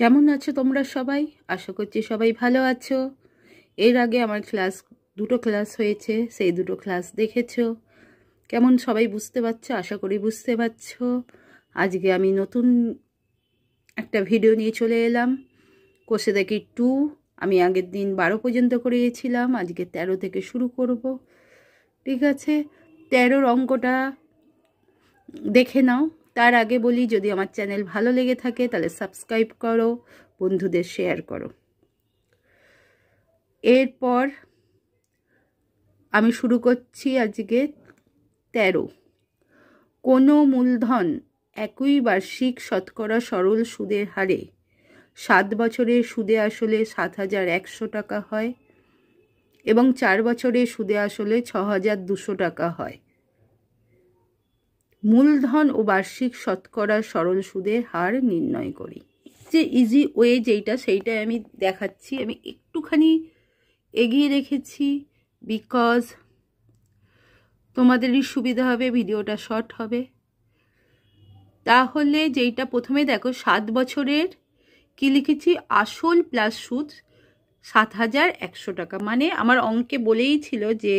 কেমন আছো তোমরা সবাই? আশা করছি সবাই ভালো আছো। এর আগে আমার দুটো ক্লাস হয়েছে, সেই দুটো ক্লাস দেখেছো। কেমন সবাই বুঝতে পারছো? আশা করি বুঝতে পারছো। আজকে আমি নতুন একটা ভিডিও নিয়ে চলে এলাম। কোষে দেখি 2 আমি আগের দিন 12 পর্যন্ত করিয়েছিলাম, আজকে 13 থেকে শুরু করব। ঠিক আছে, 13 অঙ্কটা দেখে নাও। তার আগে বলি, যদি আমার চ্যানেল ভালো লেগে থাকে তাহলে সাবস্ক্রাইব করো, বন্ধুদের শেয়ার করো। এরপর আমি শুরু করছি আজকে 13। কোনো মূলধন একই বার্ষিক শতকরা সরল সুদের হারে 7 বছরের সুদে আসলে 7,100 টাকা হয় এবং 4 বছরের সুদে আসলে 6,200 টাকা হয়। মূলধন ও বার্ষিক শতকরা সরল সুদের হার নির্ণয় করি। যে ইজি ওয়ে যেইটা সেইটাই আমি দেখাচ্ছি। আমি একটুখানি এগিয়ে রেখেছি বিকজ তোমাদেরই সুবিধা হবে, ভিডিওটা শর্ট হবে। তাহলে যেইটা প্রথমে দেখো, 7 বছরের কি লিখেছি, আসল প্লাস সুদ 7,100 টাকা। মানে আমার অঙ্কে বলেই ছিল যে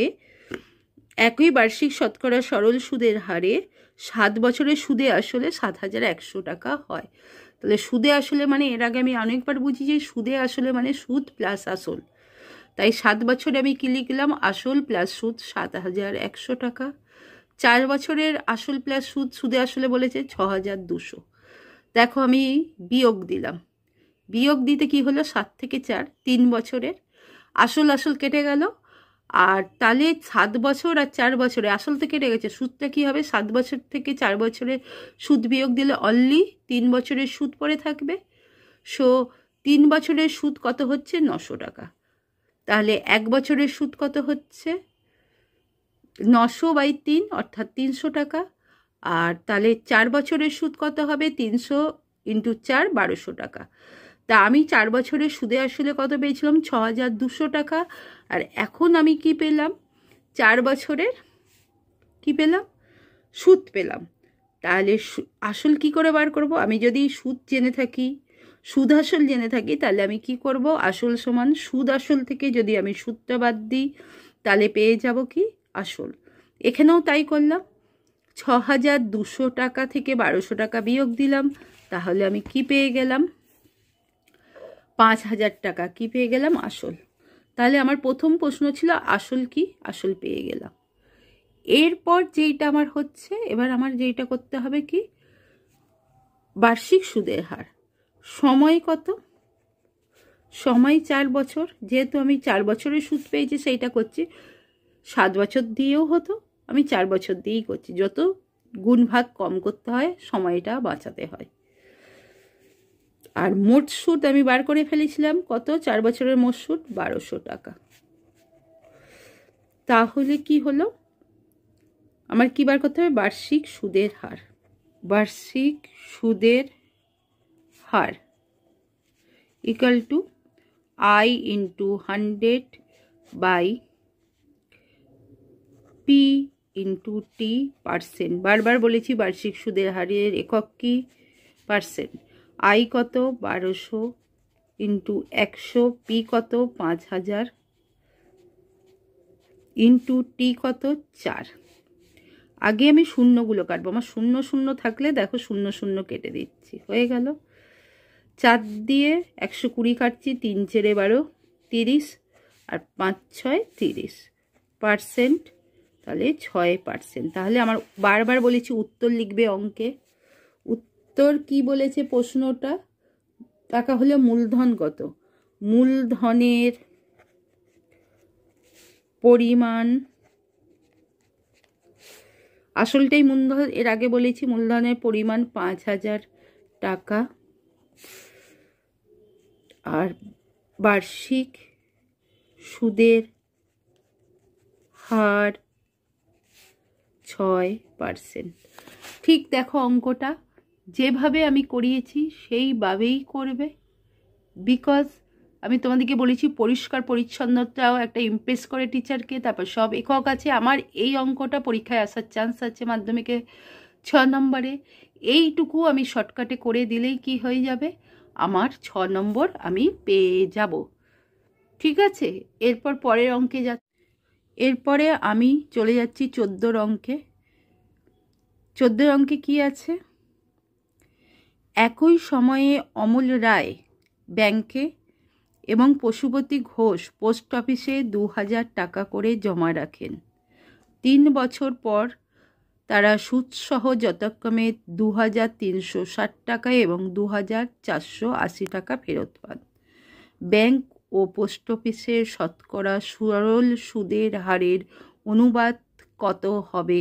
একই বার্ষিক শতকরা সরল সুদের হারে 7 বছরের সুদে আসলে 7,100 টাকা হয়। তাহলে সুদে আসলে মানে এর আগে আমি অনেকবার বুঝি যে সুদে আসলে মানে সুদ প্লাস আসল। তাই 7 বছরে আমি কি লিখলাম, আসল প্লাস সুদ 7,100 টাকা। 4 বছরের আসল প্লাস সুদ, সুদে আসলে বলেছে 6,200। দেখো আমি বিয়োগ দিলাম, বিয়োগ দিতে কি হলো, 7 থেকে 4 3 বছরের আসল কেটে গেল। আর তাহলে 7 বছর আর 4 বছরে আসল তো কেটে গেছে, সুদটা কি হবে, 7 বছর থেকে 4 বছরে সুদ বিয়োগ দিলে অনলি 3 বছরের সুদ পড়ে থাকবে। সো 3 বছরের সুদ কত হচ্ছে, 900 টাকা। তাহলে 1 বছরের সুদ কত হচ্ছে, 900/3 অর্থাৎ 300 টাকা। আর তাহলে 4 বছরের সুদ কত হবে, 300 × 4 1200 টাকা। তা আমি 4 বছরের সুদে আসলে কত পেয়েছিলাম, 6,200 টাকা। আর এখন আমি কি পেলাম, 4 বছরের কি পেলাম, সুদ পেলাম। তাহলে আসল কি করে বার করব? আমি যদি সুদ জেনে থাকি, সুদ আসল জেনে থাকি, তাহলে আমি কি করব, আসল সমান সুদ আসল থেকে যদি আমি সুদটা বাদ দিই তাহলে পেয়ে যাব কি, আসল। এখানেও তাই করলাম, 6,200 টাকা থেকে 1,200 টাকা বিয়োগ দিলাম, তাহলে আমি কি পেয়ে গেলাম, 5,000 টাকা কি পেয়ে গেলাম, আসল। তাহলে আমার প্রথম প্রশ্ন ছিল আসল কি, আসল পেয়ে গেলাম। এরপর যেইটা আমার হচ্ছে, এবার আমার যেইটা করতে হবে কি, বার্ষিক সুদের হার। সময় কত, সময় 4 বছর, যেহেতু আমি 4 বছরের সুদ পেয়েছি সেইটা করছি। 7 বছর দিয়েও হতো, আমি 4 বছর দিয়েই করছি। যত গুণ ভাগ কম করতে হয় সময়টা বাঁচাতে হয়। আর মোট সুদ আমি বার করে ফেলেছিলাম কত, 4 বছরের মোট সুদ 1,200 টাকা। তাহলে কি হলো, আমার কি বার করতে হবে, বার্ষিক সুদের হার। বার্ষিক সুদের হার equal to I × 100/P × T%। বারবার বলেছি বার্ষিক সুদের হারের একক কি, পার্সেন্ট। I কত, 1,200 × 100, P কত, 5,000 × T কত, 4। আগে আমি শূন্যগুলো কাটবো, আমার 0 0 থাকলে দেখো 0 0 কেটে দিচ্ছি, হয়ে গেল। 4 দিয়ে 120 কাটছি, 3 × 4 = 12, 30, আর 5 × 6 = 30 পার্সেন্ট, তাহলে 6%। তাহলে আমার বারবার বলেছি উত্তর লিখবে অঙ্কে। উত্তর কি বলেছে প্রশ্নটা, টাকা হলে মূলধন কত, মূলধনের পরিমাণ, আসলটাই মূলধন, এর আগে বলেছি মূলধনের পরিমাণ 5,000 টাকা। আর বার্ষিক সুদের হার 6%। ঠিক দেখো অঙ্কটা যেভাবে আমি করিয়েছি সেইভাবেই করবে, বিকজ আমি তোমাদেরকে বলেছি পরিষ্কার পরিচ্ছন্নতাও একটা ইমপ্রেস করে টিচারকে। তারপর সব একক আছে। আমার এই অঙ্কটা পরীক্ষায় আসার চান্স আছে মাধ্যমিকে 6 নম্বরে। এইটুকু আমি শর্টকাটে করে দিলেই কি হয়ে যাবে, আমার 6 নম্বর আমি পেয়ে যাব। ঠিক আছে, এরপর পরের অঙ্কে এরপরে আমি চলে যাচ্ছি 14 অঙ্কে। 14 অঙ্কে কি আছে, একই সময়ে অমল রায় ব্যাংকে এবং পশুপতি ঘোষ পোস্ট অফিসে 2000 টাকা করে জমা রাখেন। 3 বছর পর তারা সুদসহ যথাক্রমে 2360 টাকা এবং 2480 টাকা ফেরত পান। ব্যাংক ও পোস্ট অফিসের শতকরা সরল সুদের হারের অনুপাত কত হবে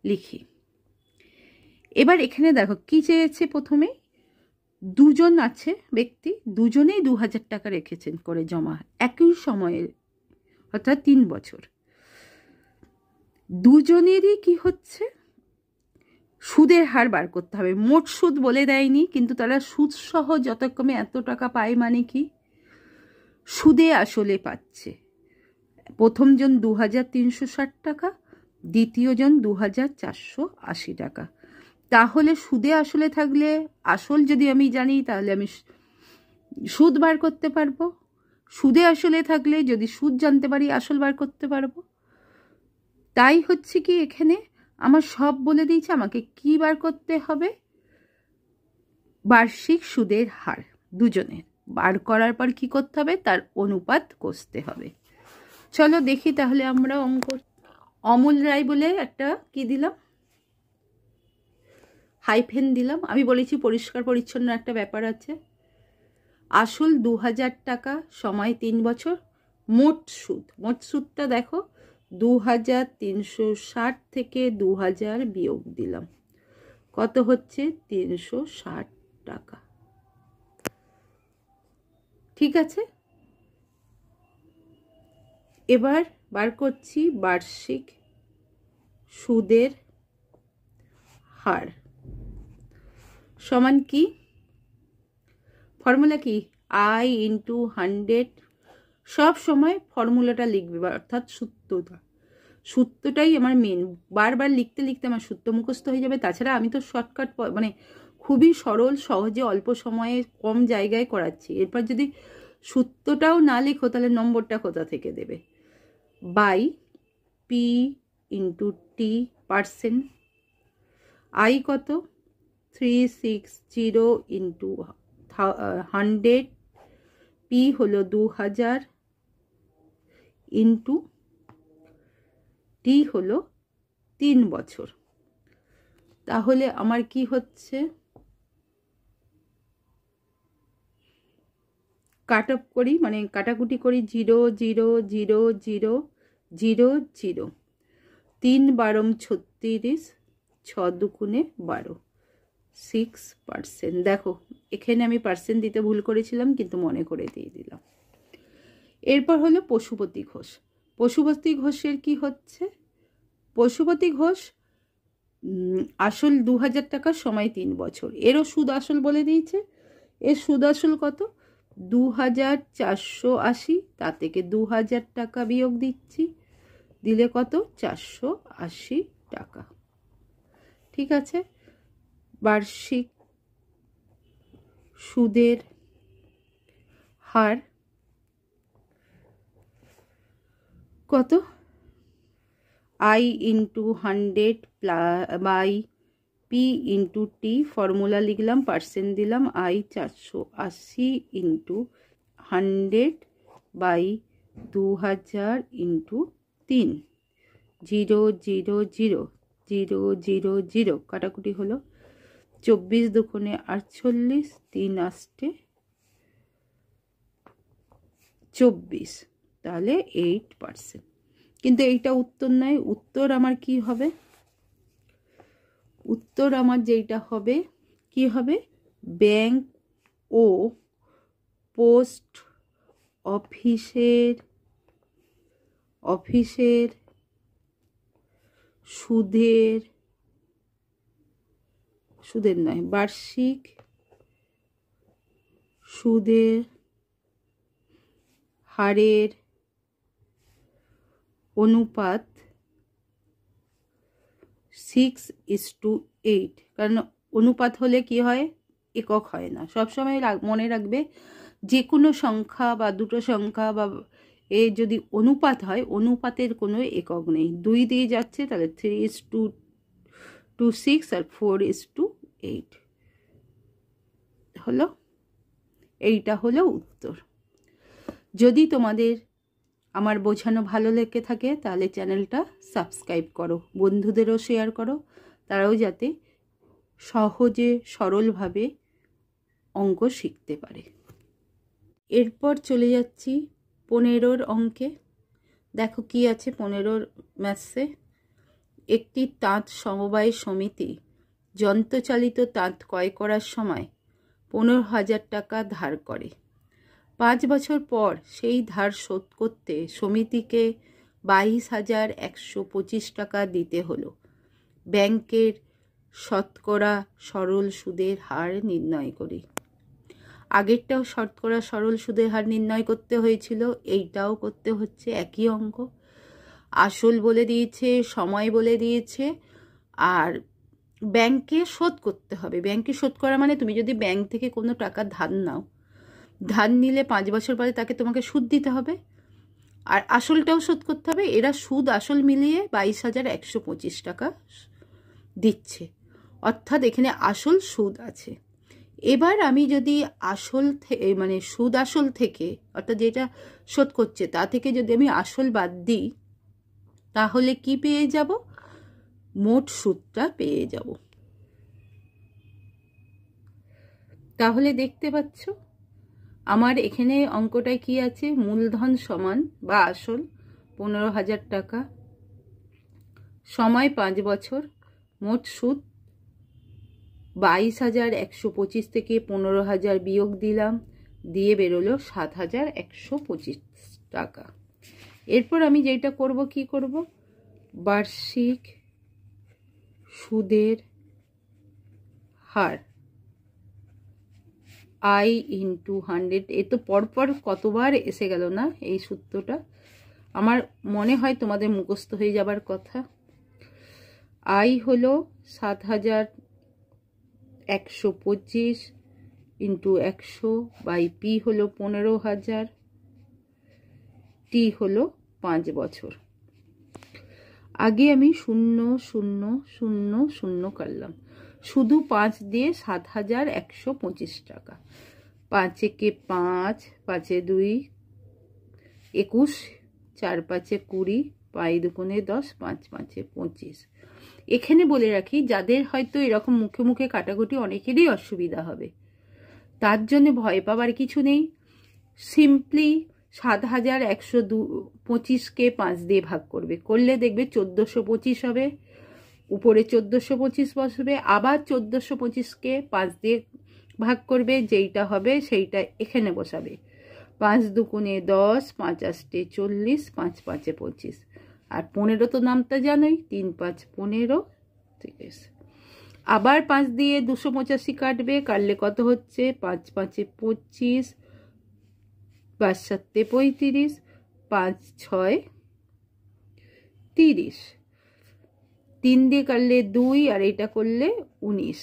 লিখি। এবার এখানে দেখো কি চেয়েছে, প্রথমে দুজন আছে ব্যক্তি, দুজনেই 2000 টাকা রেখেছেন করে জমা একই সময়ে, অর্থাৎ 3 বছর। দুজনেরই কি হচ্ছে, সুদের হার বার করতে হবে। মোট সুদ বলে দেয়নি, কিন্তু তারা সুদ সহ যথাক্রমে এত টাকা পায়, মানে কি সুদে আসলে পাচ্ছে। প্রথমজন 2360 টাকা, দ্বিতীয়জন 2480 টাকা। তাহলে সুদে আসলে থাকলে, আসল যদি আমি জানি তাহলে আমি সুদ বার করতে পারবো। সুদে আসলে থাকলে যদি সুদ জানতে পারি আসল বার করতে পারবো। তাই হচ্ছে কি এখানে আমার সব বলে দিয়েছে, আমাকে কি বার করতে হবে, বার্ষিক সুদের হার দুজনের বার করার পর কি করতে হবে, তার অনুপাত কষতে হবে। চলো দেখি তাহলে আমরা অঙ্ক। অমল রায় বলে একটা কি দিলাম, হাইফেন দিলাম। আমি বলেছি পরিষ্কার পরিচ্ছন্ন একটা ব্যাপার আছে। আসল 2000 টাকা, সময় 3 বছর। মোট সুদটা দেখো 2360 থেকে 2000 বিয়োগ দিলাম, কত হচ্ছে 360 টাকা। ঠিক আছে, এবার বার করছি বার্ষিক সুদের হার সমান কি, ফর্মুলা কি, I ইন্টু 100। সব সময় ফর্মুলাটা লিখবে, অর্থাৎ সূত্রটাই আমার মেন। বারবার লিখতে লিখতে আমার সূত্র মুখস্থ হয়ে যাবে। তাছাড়া আমি তো শর্টকাট, মানে খুবই সরল সহজে অল্প সময়ে কম জায়গায় করাচ্ছি। এরপর যদি সূত্রটাও না লিখো তাহলে নম্বরটা কোথা থেকে দেবে। By P into T percent. I কত, 360 ইন্টু 100। পি হলো 2000 ইন্টু টি হলো 3 বছর। তাহলে আমার কি হচ্ছে, কাট অফ করি, মানে কাটাকুটি করি, 0 0 0 0 0 0। 3 বারম 36, 6 দুগুণে 12, 6%। দেখো এখানে আমি পার্সেন্ট দিতে ভুল করেছিলাম, কিন্তু মনে করে দিয়ে দিলাম। এরপর হলো পশুপতি ঘোষ। পশুপতি ঘোষের কি হচ্ছে, পশুপতি ঘোষ আসল 2000 টাকা, সময় 3 বছর। এরও সুদ আসল বলে দিয়েছে। এর সুদ আসল কত, 2480। তা থেকে 2000 টাকা বিয়োগ দিচ্ছি, দিলে কত, 480 টাকা। ঠিক আছে, বার্ষিক সুদের হার কত, I into 100 by P into T, formula লিখলাম, পার্সেন্ট দিলাম, I 480 ইন্টু 100 বাই 2000 ইন্টু 3, 0 0 0 0 0 0। কাটাকুটি হলো, 24 দুগুণে 48, 3 আসতে 24, তাহলে 8%। কিন্তু এইটা উত্তর নয়। উত্তর আমার কি হবে, উত্তর আমার যেইটা হবে কি হবে, ব্যাংক ও পোস্ট অফিসের সুদের নয়, বার্ষিক সুদের হারের অনুপাত 6:8। কারণ অনুপাত হলে কি হয়, একক হয় না। সবসময় মনে রাখবে যে কোনো সংখ্যা বা দুটো সংখ্যা বা যদি অনুপাত হয়, অনুপাতের কোনো একক নেই। 2 দিয়ে যাচ্ছে, তাহলে 3:6 আর 4:8 হলো। এইটা হলো উত্তর। যদি তোমাদের আমার বোঝানো ভালো লেগে থাকে তাহলে চ্যানেলটা সাবস্ক্রাইব করো, বন্ধুদেরও শেয়ার করো, তারাও যাতে সহজে সরলভাবে অঙ্ক শিখতে পারে। এরপর চলে যাচ্ছি 15 অঙ্কে। দেখো কি আছে 15 ম্যাথসে। একটি তাঁত সমবায় সমিতি যন্ত্রচালিত তাঁত ক্রয় করার সময় 15,000 টাকা ধার করে। 5 বছর পর সেই ধার শোধ করতে সমিতিকে 22,125 টাকা দিতে হলো। ব্যাংকের শতকরা সরল সুদের হার নির্ণয় করি। আগেরটাও শতকরা সরল সুদের হার নির্ণয় করতে হয়েছিল, এইটাও করতে হচ্ছে, একই অঙ্ক। আসল বলে দিয়েছে, সময় বলে দিয়েছে, আর ব্যাংকে শোধ করতে হবে। ব্যাংকে শোধ করা মানে তুমি যদি ব্যাংক থেকে কোনো টাকা ধার নাও, ধার নিলে 5 বছর পরে তাকে তোমাকে সুদ দিতে হবে, আর আসলটাও শোধ করতে হবে। এরা সুদ আসল মিলিয়ে 22,125 টাকা দিচ্ছে, অর্থাৎ এখানে আসল সুদ আছে। এবার আমি যদি আসল মানে সুদ আসল থেকে, অর্থাৎ যেটা শোধ করছে তা থেকে যদি আমি আসল বাদ দিই, তাহলে কি পেয়ে যাব, মোট সুদটা পেয়ে যাব। তাহলে দেখতে পাচ্ছ আমার এখানে অঙ্কটায় কি আছে, মূলধন সমান বা আসল 15,000 টাকা, সময় 5 বছর, মোট সুদ 22,125 থেকে 15,000 বিয়োগ দিলাম, দিয়ে বেরোলো 7,125 টাকা। এরপর আমি যেটা করব, কি করব, বার্ষিক সুদের হার I × 100। এ তো পরপর কতবার এসে গেল না এই সূত্রটা, আমার মনে হয় তোমাদের মুখস্থ হয়ে যাবার কথা। I হলো 7,125 × 100 বাই P হলো 15,000, T হলো 5 বছর। আগে আমি 0 0 0 0 করলাম, শুধু 5 দিয়ে 7,125 টাকা। 5 একে 5, 5 এ 2 21, 4 5 এ 20, 5 দুগুণে 10, 5 5 এ 25। এখানে বলে রাখি, যাদের হয়তো এরকম মুখে মুখে কাটাকুটি অনেকেরই অসুবিধা হবে, তার জন্য ভয় পাবার কিছু নেই। সিম্পলি 7,125কে 5 দিয়ে ভাগ করবে, করলে দেখবে 1,425 হবে, উপরে 1,425 বসবে, আবার 1,425কে 5 দিয়ে ভাগ করবে, যেইটা হবে সেইটা এখানে বসাবে। 5 দুগুণে 10, 5 8 40, 5 5 25, আর 15 তো নামটা জানোই, 3 5 15, 30। আবার 5 দিয়ে 285 কাটবে, কাটলে কত হচ্ছে, 5 5 25, 5 7 35, 5 6 30। 3 দিয়ে কাটলে 2, আর এটা করলে 19।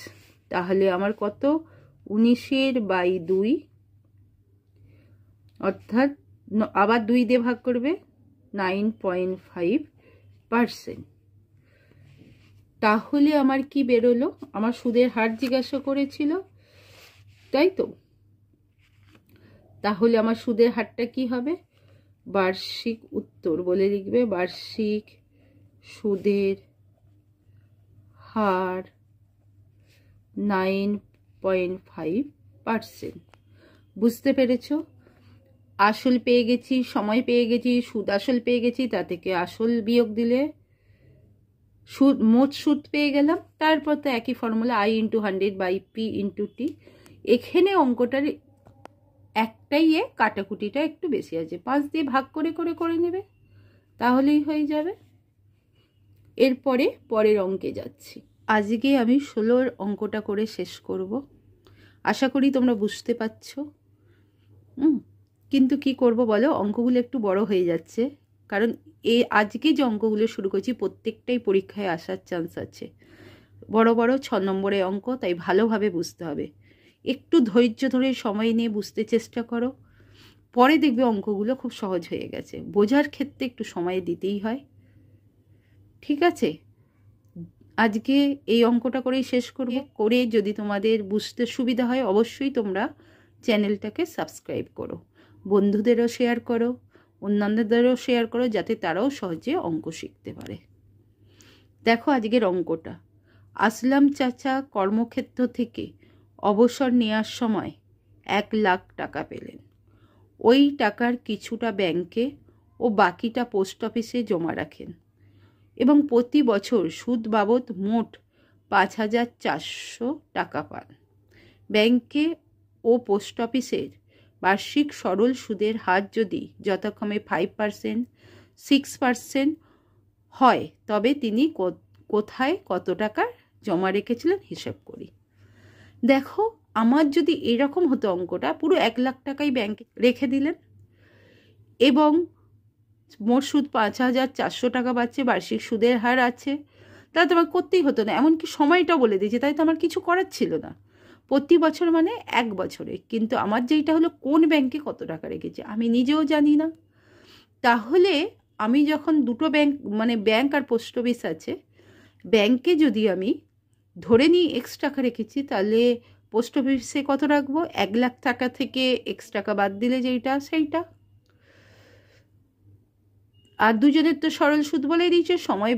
তাহলে আমার কত, 19/2, অর্থাৎ আবার 2 দিয়ে ভাগ করবে, 9.5%। তাহলে আমার কি বেরোলো, আমার সুদের হার জিজ্ঞাসা করেছিল, তাই তো। তাহলে আমার সুদের হারটা কি হবে, বার্ষিক উত্তর বলে লিখবে, বার্ষিক সুদের হার 9.5%। বুঝতে পেরেছো? আসল পেয়ে গেছি, সময় পেয়ে গেছি, সুদ আসল পেয়ে গেছি, তা থেকে আসল বিয়োগ দিলে সুদ, মোট সুদ পেয়ে গেলাম। তারপর তো একই formula, I × 100 by P × T। এখানে অঙ্কটার একটাই কাটাকুটিটা একটু বেশি আছে, 5 দিয়ে ভাগ করে করে করে নেবে, তাহলেই হয়ে যাবে। এরপরে পরের অঙ্কে যাচ্ছি। আজকে আমি 16 অঙ্কটা করে শেষ করব। আশা করি তোমরা বুঝতে পারছো। কিন্তু কি করব বলো, অঙ্কগুলো একটু বড় হয়ে যাচ্ছে, কারণ আজকে যে অঙ্কগুলো শুরু করছি প্রত্যেকটাই পরীক্ষায় আসার চান্স আছে। বড় বড় 6 নম্বরের অঙ্ক, তাই ভালোভাবে বুঝতে হবে। একটু ধৈর্য ধরে সময় নিয়ে বুঝতে চেষ্টা করো, পরে দেখবে অঙ্কগুলো খুব সহজ হয়ে গেছে। বোঝার ক্ষেত্রে একটু সময় দিতেই হয়। ঠিক আছে, আজকে এই অঙ্কটা করেই শেষ করব। করে যদি তোমাদের বুঝতে সুবিধা হয় অবশ্যই তোমরা চ্যানেলটাকে সাবস্ক্রাইব করো, বন্ধুদেরও শেয়ার করো, অন্যান্যদেরও শেয়ার করো, যাতে তারাও সহজে অঙ্ক শিখতে পারে। দেখো আজকের অঙ্কটা, আসলাম চাচা কর্মক্ষেত্র থেকে অবসর নেওয়ার সময় 1 লাখ টাকা পেলেন। ওই টাকার কিছুটা ব্যাংকে ও বাকিটা পোস্ট অফিসে জমা রাখেন এবং প্রতি বছর সুদ বাবদ মোট 5,400 টাকা পান। ব্যাংকে ও পোস্ট অফিসের বার্ষিক সরল সুদের হার যদি যথাক্রমে 5%, 6% হয়, তবে তিনি কোথায় কত টাকা জমা রেখেছিলেন হিসেব করি। দেখো, আমার যদি এরকম হতো অঙ্কটা, পুরো 1 লাখ টাকাই ব্যাংকে রেখে দিলেন এবং মোট সুদ 5,400 টাকা পাচ্ছে, বার্ষিক সুদের হার আছে, তাহলে তোমার করতেই হতো না। এমনকি সময়টাও বলে দিয়েছে, তাই তো আমার কিছু করার ছিল না। প্রতি বছর মানে 1 বছরে। কিন্তু আমার যেইটা হলো কোন ব্যাংকে কত টাকা রেখেছে আমি নিজেও জানি না। তাহলে আমি যখন দুটো ব্যাংক মানে ব্যাংক আর পোস্ট অফিস আছে, ব্যাংকে যদি আমি ধরে নিই X টাকা রেখেছি, তাহলে পোস্ট অফিসে কত রাখবো? 1 লাখ টাকা থেকে X টাকা বাদ দিলে যেইটা সেইটা। আর দুজনের তো সরল সুদ বলেই দিয়েছে, সময়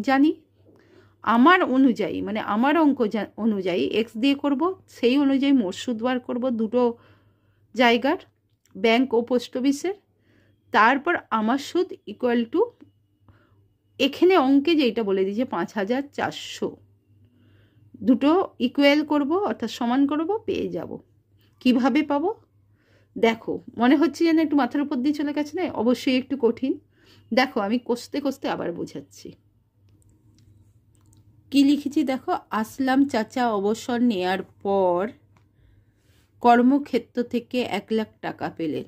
জানি। আমার অনুযায়ী মানে আমার অঙ্ক অনুযায়ী X দিয়ে করব, সেই অনুযায়ী মোট সুদ বার করব দুটো জায়গার, ব্যাংক ও পোস্ট অফিসের। তারপর আমার সুদ ইকুয়াল টু এখানে অঙ্কে যেটা বলে দিয়েছে 5,400, দুটো ইকুয়াল করব অর্থাৎ সমান করব, পেয়ে যাব। কিভাবে পাবো দেখো, মনে হচ্ছে যেন একটু মাথার উপর দিয়ে চলে গেছে না? অবশ্যই একটু কঠিন। দেখো আমি কষতে কষতে আবার বোঝাচ্ছি। কি লিখেছি দেখো, আসলাম চাচা অবসর নেয়ার পর কর্মক্ষেত্র থেকে 1 লাখ টাকা পেলেন।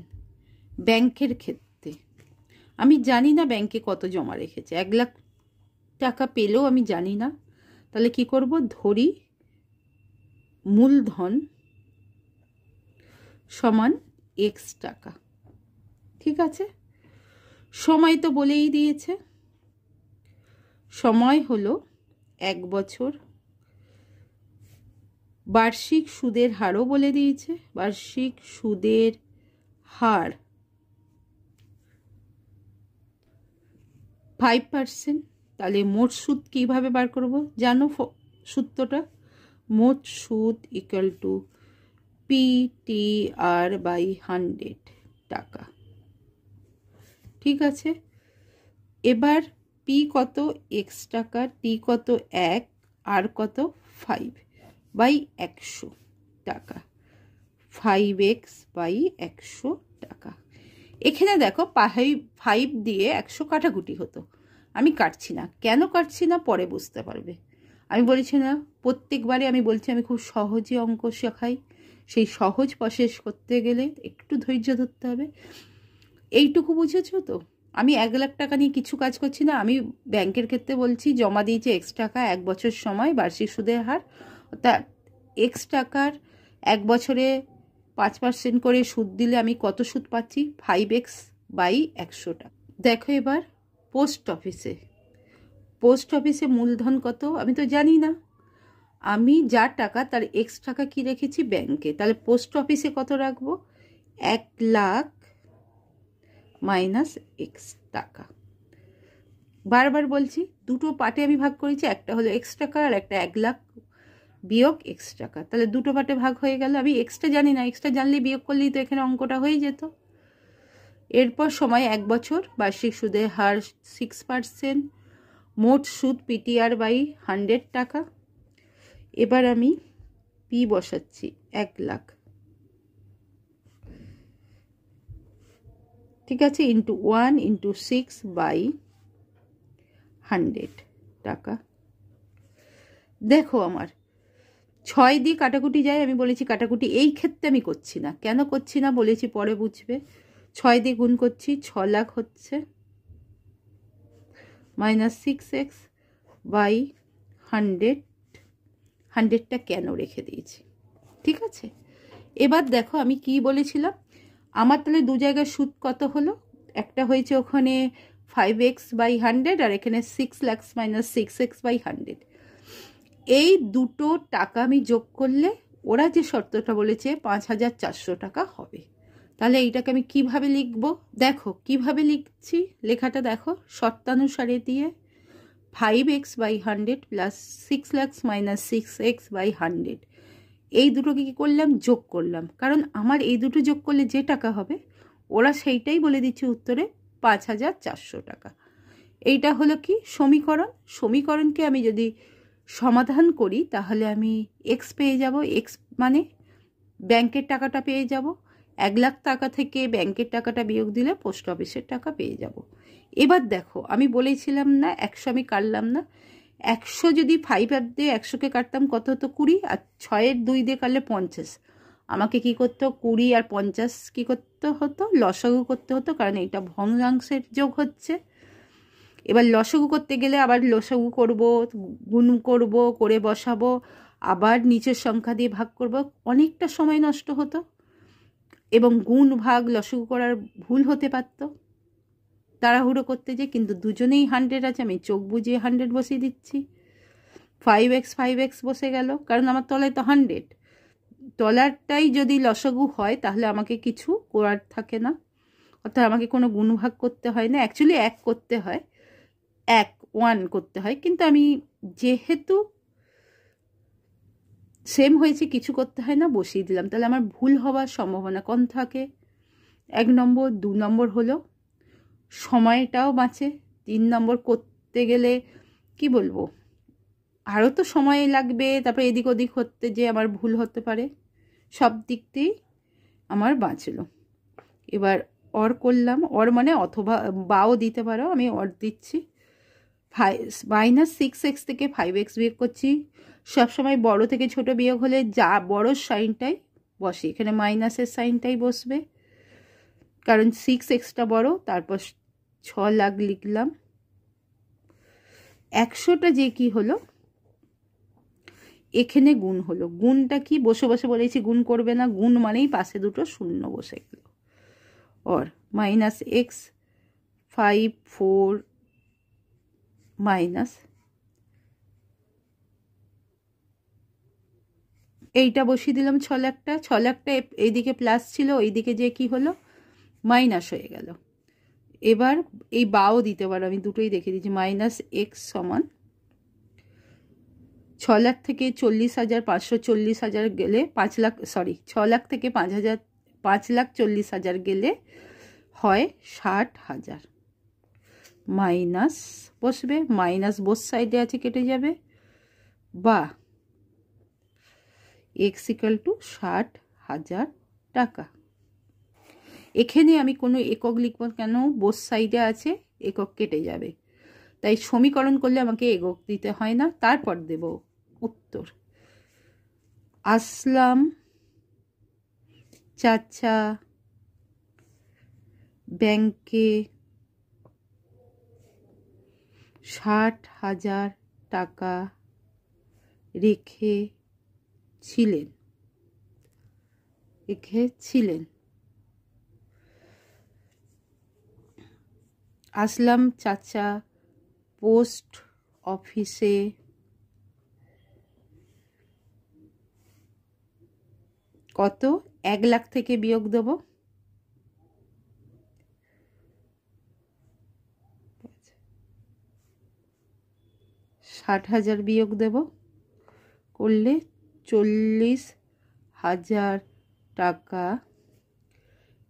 ব্যাংকের ক্ষেত্রে আমি জানি না ব্যাংকে কত জমা রেখেছে, 1 লাখ টাকা পেলেও আমি জানি না। তাহলে কি করব, ধরি মূলধন সমান X টাকা। ঠিক আছে, সময় তো বলেই দিয়েছে, সময় হলো 1 বছর। বার্ষিক সুদের হারও বলে দিয়েছে, বার্ষিক সুদের হার 5%। তাহলে মোট সুদ কীভাবে বার করব জানো সূত্রটা? মোট সুদ ইকুয়াল টু PTR/100 টাকা। ঠিক আছে, এবার P কত? X টাকা, T কত? 1, আর কত? 5/100 টাকা, 5x/100 টাকা। এখানে দেখো 5 দিয়ে 100 কাটাকুটি হতো, আমি কাটছি না। কেন কাটছি না পরে বুঝতে পারবে। আমি বলেছি না প্রত্যেকবারে আমি বলছি আমি খুব সহজে অঙ্ক শেখাই, সেই সহজ প্রসেস করতে গেলে একটু ধৈর্য ধরতে হবে। এইটুকু বুঝেছো তো? আমি 1 লাখ টাকা নিয়ে কিছু কাজ করছি না। আমি ব্যাংকের ক্ষেত্রে বলছি জমা দিয়েছে X টাকা, 1 বছর সময়, বার্ষিক সুদের হার, তা X টাকার 1 বছরে 5% করে সুদ দিলে আমি কত সুদ পাচ্ছি? 5x/100 টাকা। দেখো এবার পোস্ট অফিসে মূলধন কত আমি তো জানি না। আমি যার টাকা তার X টাকা কি রেখেছি ব্যাংকে, তাহলে পোস্ট অফিসে কত রাখবো? 1 লাখ মাইনাস X টাকা। বারবার বলছি দুটো পার্টে আমি ভাগ করেছি, একটা হলো X টাকা আর একটা 1 লাখ বিয়োগ X টাকা। তাহলে দুটো পার্টে ভাগ হয়ে গেল। আমি Xটা জানি না, Xটা জানলে বিয়োগ করলেই তো এখানে অঙ্কটা হয়ে যেত। এরপর সময় 1 বছর, বার্ষিক সুদের হার 6%, মোট সুদ PTR/100 টাকা। এবার আমি P বসাচ্ছি 1 লাখ, ঠিক আছে, ইন্টু 1 ইন্টু 6/100 টাকা। দেখো আমার 6 দিয়ে কাটাকুটি যায়, আমি বলেছি কাটাকুটি এই ক্ষেত্রে আমি করছি না। কেন করছি না বলেছি পরে বুঝবে। 6 দিয়ে গুণ করছি, 6 লাখ হচ্ছে, মাইনাস 6x/100 100টা কেন রেখে দিয়েছি। ঠিক আছে, এবার দেখো আমি কি বলেছিলাম। আমার তাহলে দু জায়গায় সুদ কত হলো, একটা হয়েছে ওখানে 5x/100 আর এখানে 6 লাখ মাইনাস 6x/100। এই দুটো টাকা আমি যোগ করলে ওরা যে শর্তটা বলেছে 5,400 টাকা হবে। তাহলে এইটাকে আমি কিভাবে লিখব, দেখো কিভাবে লিখছি, লেখাটা দেখো। শর্তানুসারে দিয়ে 5x/100 plus 6 lakh minus 6x/100 এই দুটোকে কী করলাম, যোগ করলাম। কারণ আমার এই দুটো যোগ করলে যে টাকা হবে ওরা সেইটাই বলে দিচ্ছে উত্তরে 5,400 টাকা। এইটা হলো কি সমীকরণ। সমীকরণকে আমি যদি সমাধান করি তাহলে আমি এক্স পেয়ে যাব। এক্স মানে ব্যাংকের টাকাটা পেয়ে যাব। 1 লাখ টাকা থেকে ব্যাংকের টাকাটা বিয়োগ দিলে পোস্ট অফিসের টাকা পেয়ে যাব। এবার দেখো আমি বলেছিলাম না 100 আমি কাটলাম না, 100 যদি 5 দিয়ে 100কে কাটতাম কত হতো 20, আর 6-এর 2 দিয়ে কাটলে 50। আমাকে কি করতে হতো 20 আর 50 কি করতে হতো, লসাগু করতে হতো, কারণ এইটা ভগ্নাংশের যোগ হচ্ছে। এবার লসাগু করতে গেলে আবার লসাগু করব, গুণ করব, করে বসাবো, আবার নিচের সংখ্যা দিয়ে ভাগ করব, অনেকটা সময় নষ্ট হতো এবং গুণ ভাগ লসাগু করার ভুল হতে পারত তাড়াহুড়ো করতে যে। কিন্তু দুজনেই 100 আছে, আমি চোখ বুঝিয়ে 100 বসিয়ে দিচ্ছি। 5x বসে গেল, কারণ আমার তলায় তো 100। তলারটাই যদি লসাগু হয় তাহলে আমাকে কিছু করার থাকে না, অর্থাৎ আমাকে কোনো গুণভাগ করতে হয় না। অ্যাকচুয়ালি 1 করতে হয়, 1 করতে হয়, কিন্তু আমি যেহেতু সেম হয়েছে কিছু করতে হয় না, বসিয়ে দিলাম। তাহলে আমার ভুল হওয়ার সম্ভাবনা কম থাকে। 1 নম্বর। 2 নম্বর হলো সময়টাও বাঁচে। 3 নম্বর করতে গেলে কি বলবো, আরও তো সময় লাগবে, তারপরে এদিক ওদিক হতে যে আমার ভুল হতে পারে, সব দিক দিয়েই আমার বাঁচলো। এবার অর করলাম, অর মানে অথবা বাও দিতে পারো, আমি অর দিচ্ছি। মাইনাস 6x থেকে 5x বিয়োগ করছি। সবসময় বড় থেকে ছোট বিয়োগ হলে যা বড় সাইনটাই বসে, এখানে মাইনাসের সাইনটাই বসবে, কারণ 6xটা বড়। তারপর 6 লাখ লিখলাম। 100টা যে কি হলো, এখানে গুণ হলো। গুণটা কি বসে বসে বলেছি গুণ করবে না, গুণ মানেই পাশে দুটো শূন্য বসে গেল। और माइनस एक्स 5 4 মাইনাস এইটা বসিয়ে দিলাম 6 লাখটা। 6 লাখটা এইদিকে প্লাস ছিল, ওইদিকে যে কি হলো মাইনাস হয়ে গেল। এবার এই বাও দিতে পারো, আমি দুটোই দেখে দিচ্ছি। মাইনাস এক্স সমান 6 লাখ থেকে 40,000 540,000 গেলে 5 লাখ, সরি 6 লাখ থেকে 5,40,000 গেলে হয় 60,000। মাইনাস বসবে, মাইনাস বোস সাইডে আছে কেটে যাবে, বা এক্স ইকুয়াল টু 60,000 টাকা। এখানে আমি কোনো একক লিখব কেন, বোস সাইডে আছে, একক কেটে যাবে, তাই সমীকরণ করলে আমাকে একক দিতে হয় না। তারপর দেব উত্তর। আসলাম চাচা ব্যাংকে 60,000 টাকা রেখেছিলেন। আসলাম চাচা পোস্ট অফিসে কত 1 লাখ থেকে বিয়োগ দেব, 60,000 বিয়োগ দেব, করলে 40,000 টাকা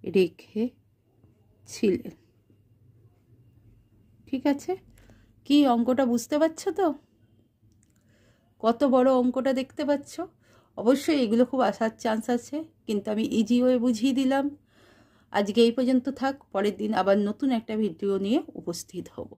রেখেছিলেন। ঠিক আছে, কি অঙ্কটা বুঝতে পারছো তো? কত বড় অঙ্কটা দেখতে পাচ্ছ? অবশ্যই এগুলো খুব আসার চান্স আছে, কিন্তু আমি ইজি ওয়ে বুঝিয়ে দিলাম। আজকে এই পর্যন্ত থাক, পরের দিন আবার নতুন একটা ভিডিও নিয়ে উপস্থিত হব।